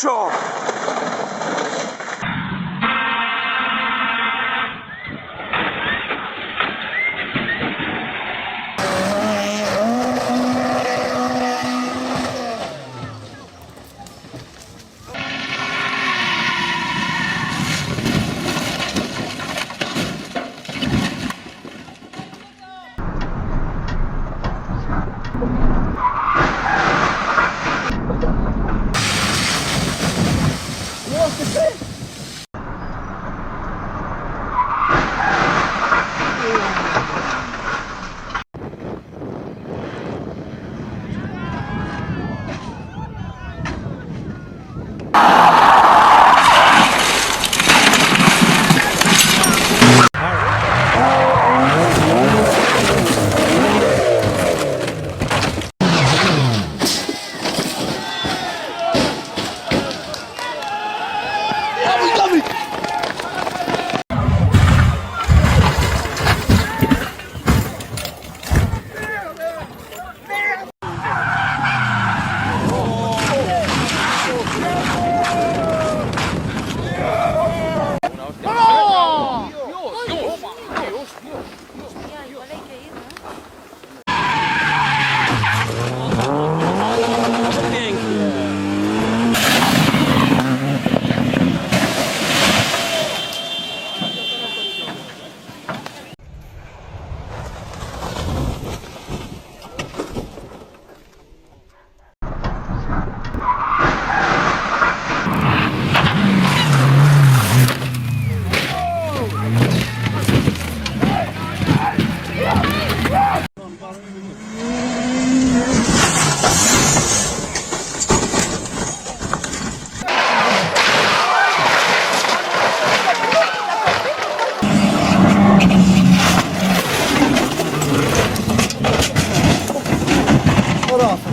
Sure.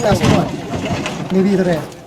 That's one. Maybe the rest.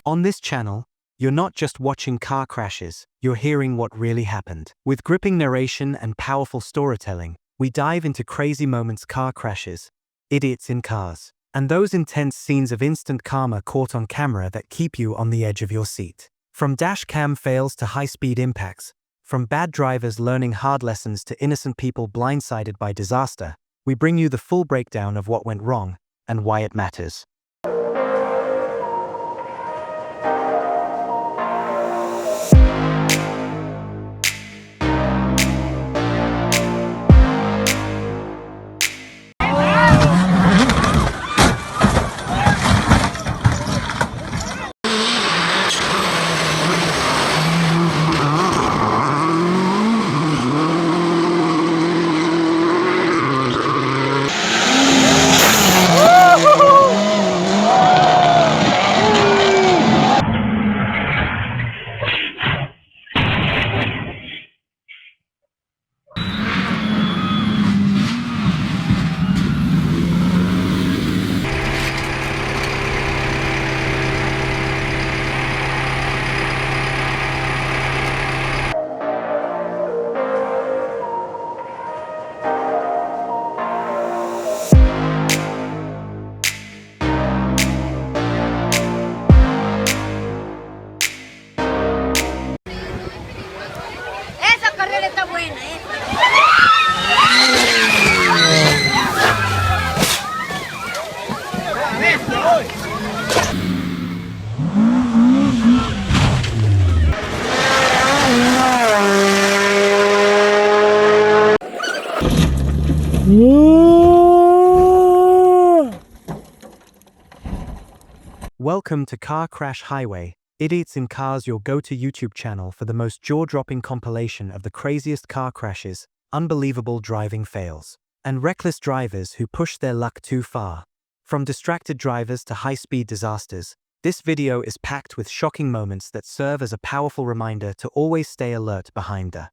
On this channel, you're not just watching car crashes, you're hearing what really happened. With gripping narration and powerful storytelling, we dive into crazy moments, car crashes, idiots in cars, and those intense scenes of instant karma caught on camera that keep you on the edge of your seat. From dash cam fails to high-speed impacts, from bad drivers learning hard lessons to innocent people blindsided by disaster, we bring you the full breakdown of what went wrong and why it matters. que está buena, ¿eh? Welcome to Car Crash Highway. Idiots in Cars, your go-to YouTube channel for the most jaw-dropping compilation of the craziest car crashes, unbelievable driving fails, and reckless drivers who push their luck too far. From distracted drivers to high-speed disasters, this video is packed with shocking moments that serve as a powerful reminder to always stay alert behind the